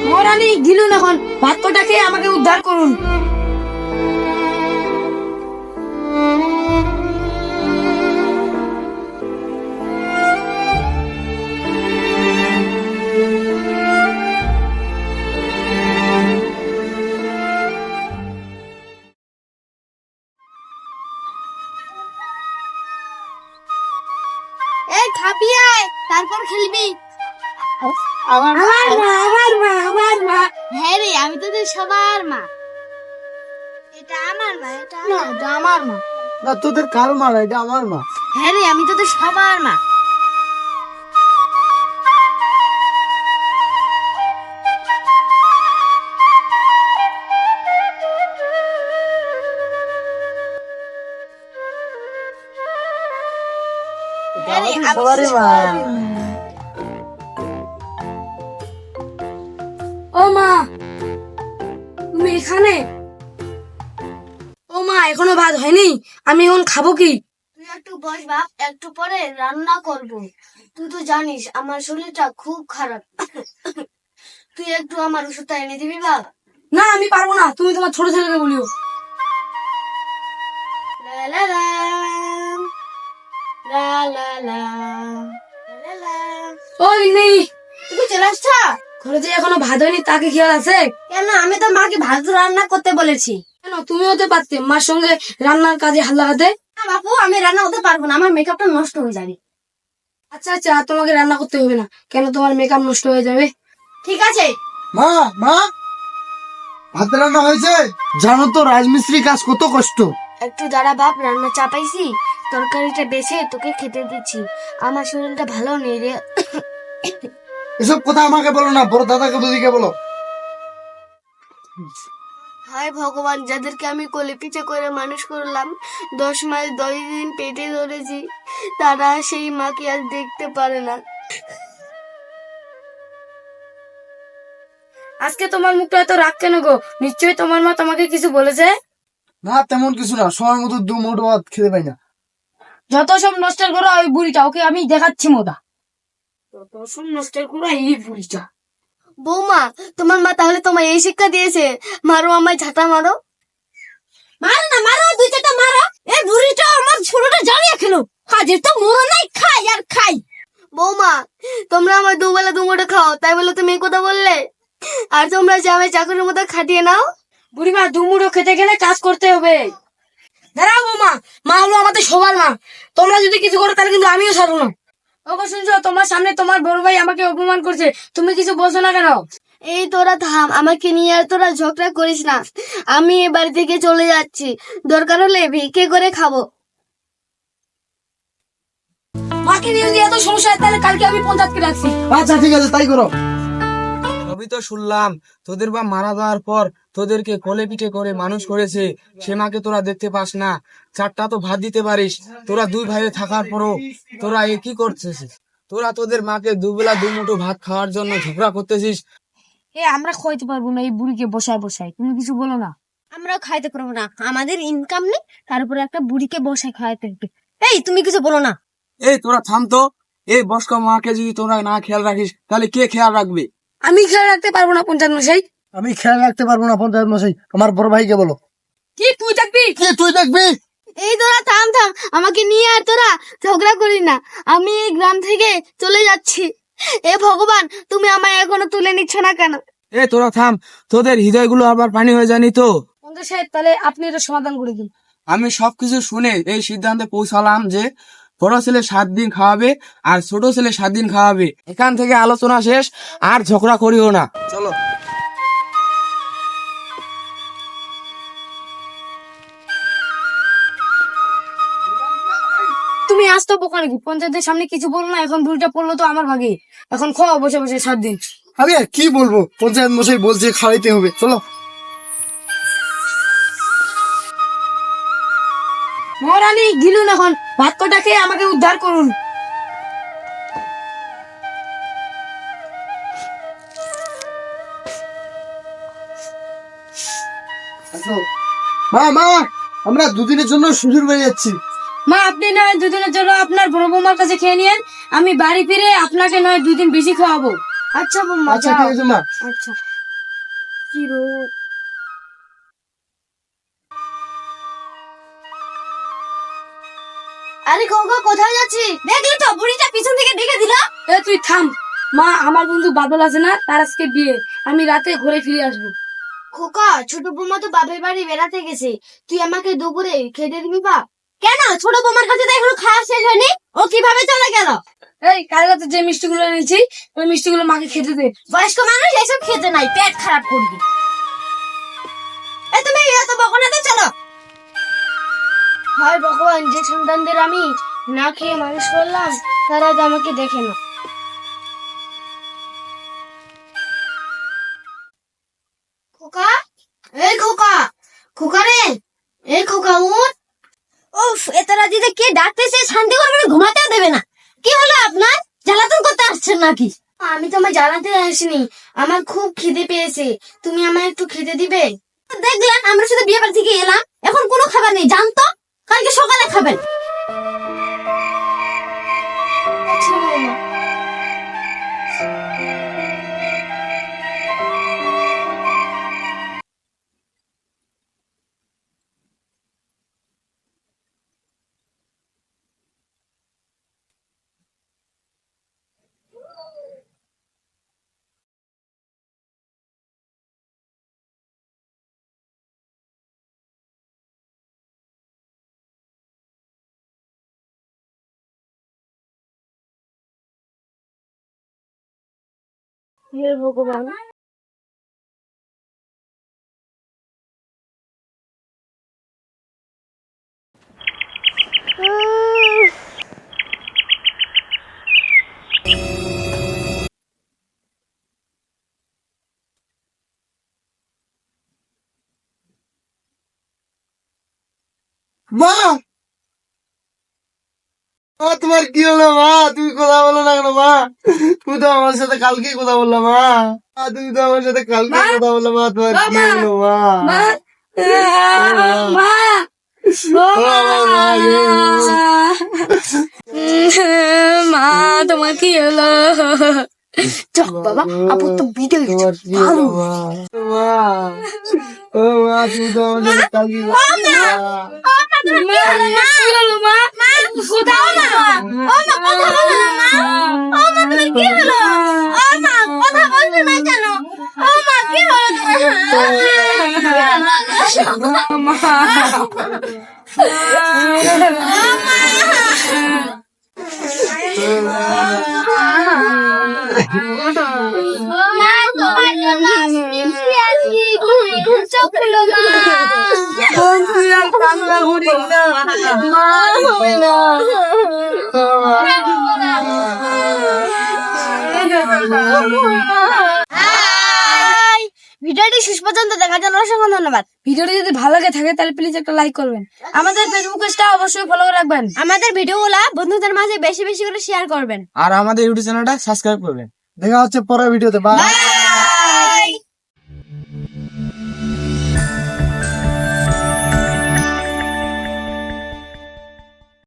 মহারানী গিলুন, এখন ভাত কটা খেয়ে আমাকে উদ্ধার করুন। এই খাবি আয়, তারপর খেলবি। আমার মা, আমার মা, আমার মা। হ্যাঁ রে, আমি তোদের সবার মা। এটা আমার মা, এটা না, এটা আমার মা। না, তোদের কার মা না, এটা আমার মা। হ্যাঁ রে, আমি তোদের সবার মা। এটা আমাদের সবারই মা। ও মা, তুমি এখানে? ও মা, এখনো ভাত হয়নি, আমি এখন খাবো কি? তুই একটু বস বাপ, একটু পরে রান্না করব। তুই তো জানিস আমার শরীরটা খুব খারাপ। তুই একটু আমার ওষুধটা এনে দিবি বাপ। না, আমি পারবো না, তুমি তোমার ছোট ছেলেকে বলিও। লা লা লা, লা লা লা, লা লা। ওই নেই, তুই চলে আসছ? ঘরে যে এখনো ভাত হয়নি তাকে খেয়াল আছে? কেন, আমি তো মাকে ভাত রান্না করতে বলেছি। কেন, তুমি হতে পারতে মার সঙ্গে রান্নার কাজে হাত লাগাতে। না বাপু, আমি রান্না করতে পারবো না, আমার মেকআপটা নষ্ট হয়ে যাবে। আচ্ছা আচ্ছা, তোমাকে রান্না করতে হবে না। কেন, তোমার মেকআপ নষ্ট হয়ে যাবে? ঠিক আছে। মা, মা, ভাত রান্না হয়েছে? জানো তো রাজমিস্ত্রি কাজ কত কষ্ট। একটু দাঁড়া বাপ, রান্না চাপাইছি, তরকারিটা বেছে তোকে খেতে দিচ্ছি। আমার শরীরটা ভালো নেই রে। এসব কথা আমাকে বলো না, বড় দাদাকে দিদিকে বলো। হায় ভগবান, যাদেরকে আমি কোলে পিঠে করে মানুষ করলাম, 10 মাস 10 দিন পেটে ধরেছি, তারা সেই মাকে আজ দেখতে পারে না। আজকে তোমার মুখটা এত রাগ কেন গো? নিশ্চয়ই তোমার মা তোমাকে কিছু বলেছে। না, তেমন কিছু না, সময় মতো 2 মুঠো ভাত খেতে পাই না। যত সব নষ্টের করো ওই বুড়িটা, ওকে আমি দেখাচ্ছি মোদা। যত সব নষ্টের করো এই বুড়িটা। বৌমা, তোমার মা তাহলে তোমায় এই শিক্ষা দিয়েছে, মারো আমায়, ঝাঁটা মারো। মারো না, মারো, 2-4টা মারো। এই বুড়িটা আমার ছোটটা জ্বালিয়ে খেলো, কাজের তো মরো নাই, খাই আর খাই। বৌমা, তোমরা আমার দুবেলা দুমুঠো খাও, তাই বলে তুমি এই কথা বললে? আর তোমরা যে আমায় চাকরির মতো খাটিয়ে নাও। বুড়িমা, দুমুঠো খেতে গেলে কাজ করতে হবে। দাঁড়াও বৌমা, মা হলো আমাদের সবার মা। তোমরা যদি কিছু করো তাহলে কিন্তু আমিও ছাড়বো না। ওগো শুনছো, তোমার সামনে তোমার বড় ভাই আমাকে অপমান করছে, তুমি কিছু বলছো না কেন? এই তোরা থাম, আমাকে নিয়ে আর তোরা ঝগড়া করিস না। আমি এ বাড়ি থেকে চলে যাচ্ছি, দরকার হলে ভিক্ষে করে খাবো। মাকে নিয়ে যদি এত সমস্যা হয় তাহলে কালকে আমি পঞ্চায়েতকে ডাকছি। আচ্ছা ঠিক আছে, তাই করো। সবই তো শুনলাম, তোদের বাপ মারা যাওয়ার পর তোদেরকে কোলে পিঠে করে মানুষ করেছে, সে মাকে তোরা দেখতে পাস না। 4টা তো ভাত দিতে পারিস, তোরা 2 ভাই থাকার পরও তোরা এ কি করছিস? তোরা তোদের মাকে দুবেলা 2 মুঠো ভাত খাওয়ার জন্য ঝগড়া করতেছিস। আমরা খাইতে পারবো না এই বুড়িকে বসায় বসায়, তুমি কিছু বলো না। আমরাও খাইতে পারবো না, আমাদের ইনকাম নেই, তার উপরে একটা বুড়িকে বসায় খাওয়াতে হবে। এই তুমি কিছু বলো না। এই তোরা থাম তো, এই বয়স্ক মাকে যদি তোরা না খেয়াল রাখিস তাহলে কে খেয়াল রাখবে? আমি খেয়াল রাখতে পারবো না পঞ্চায়েত মশাই। আমি খেয়াল রাখতে পারবো না পঞ্চায়েত মশাই, আমার বড় ভাইকে বলো। কি তুই থাকবি? কে তুই দেখবি? এই তোরা থাম থাম, আমাকে নিয়ে আর তোরা ঝগড়া করি না, আমি এই গ্রাম থেকে চলে যাচ্ছি। এ ভগবান, তুমি আমায় এখনো তুলে নিচ্ছ না কেন? এই তোরা থাম, তোদের হৃদয়গুলো আবার পানি হয়ে যায়নি তো? পঞ্চায়েত সাহেব, তাহলে আপনি এটা সমাধান করে দিন। আমি সবকিছু শুনে এই সিদ্ধান্তে পৌঁছালাম যে বড় ছেলে 7 দিন খাওয়াবে আর ছোট ছেলে 7 দিন খাওয়াবে। এখান থেকে আলোচনা শেষ, আর ঝগড়া করিও না, চলো। তুমি আসতো বোকা নাকি? পঞ্চায়েতের সামনে কিছু বলো না, এখন বুড়িটা পড়লো তো আমার ভাগে। এখন খাওয়া বসে বসে 7 দিন। আমি আর কি বলবো, পঞ্চায়েত মশাই বলছে খাওয়াইতে হবে, চলো। মহারানী গিলুন, এখন ভাত কটা খেয়ে আমাকে উদ্ধার করুন। মা, মা, আমরা 2 দিনের জন্য শ্বশুর বাড়ি যাচ্ছি। মা, আপনি নয় 2 দিনের জন্য আপনার বড় বৌমার কাছে খেয়ে নিয়েন, আমি বাড়ি ফিরে আপনাকে নয় 2 দিন বেশি খাওয়াবো। আচ্ছা বৌমা আচ্ছা যাও। ঠিক আছে মা। আচ্ছা কি রোগ। আরে খোকা কোথায় যাচ্ছি? দেখলি তো বুড়িটা পিছন থেকে ডেকে দিল। এ তুই থাম। মা, আমার বন্ধু বাদল আছে না, তার আজকে বিয়ে, আমি রাতে ঘুরে ফিরে আসবো। খোকা ছোট বৌমা তো বাপের বাড়ি বেড়াতে গেছে, তুই আমাকে দুপুরে খেতে দিবি বাপ? কেন ছোট বৌমার কাছে তো এখনো খাওয়া শেষ হয়নি, ও কিভাবে চলে গেল? এই কাল রাতে যে মিষ্টিগুলো এনেছি, ওই মিষ্টিগুলো মাকে খেতে দে। বয়স্ক মানুষ এসব খেতে নাই, পেট খারাপ করবি। তুমি এত বকো না তো, চলো। হায় ভগবান, যে সন্তানদের আমি না খেয়ে মানুষ করলাম তারা আজ আমাকে দেখে না। খোকা, এই খোকা, খোকা রে, এই খোকা উঠ। উফ, এত রাতে কে ডাকতেছে, শান্তি করে মানে ঘুমাতেও দেবে না। কি হলো আপনার, জ্বালাতন করতে আসছেন নাকি? আমি তো আমার জ্বালাতে আসিনি, আমার খুব খিদে পেয়েছে, তুমি আমায় একটু খেতে দিবে? দেখলেন আমরা শুধু বিয়ে বাড়ি থেকে এলাম, এখন কোনো খাবার নেই, জানতো কালকে সকালে খাবেন। আচ্ছা বৌমা। হে ভগবান, মা, মা তোমার কি হলো মা? তুমি কথা বলো না কেন মা? তুমি তো আমার সাথে কালকে কথা বললা মা। তুমি তো আমার সাথে কালকে কথা বললা মা, তোমার কি হলো মা? মা, মা, ও মা, তোমার কি হলো? চল বাবা, আপু তো বিটে তোমার কি হলো মা? মা, ও মা, তুমি তো আমার সাথে কালকে কথা বললা। ভিডিওটি শেষ পর্যন্ত দেখার জন্য অসংখ্য ধন্যবাদ। ভিডিওটি যদি ভালো লাগে থাকে তাহলে প্লিজ একটা লাইক করবেন। আমাদের ফেসবুক পেজটা অবশ্যই ফলো করে রাখবেন। আমাদের ভিডিওগুলো বন্ধুদের মাঝে বেশি বেশি করে শেয়ার করবেন। আর আমাদের ইউটিউব চ্যানেলটা সাবস্ক্রাইব করবেন। দেখা হচ্ছে পরের ভিডিওতে। বাই।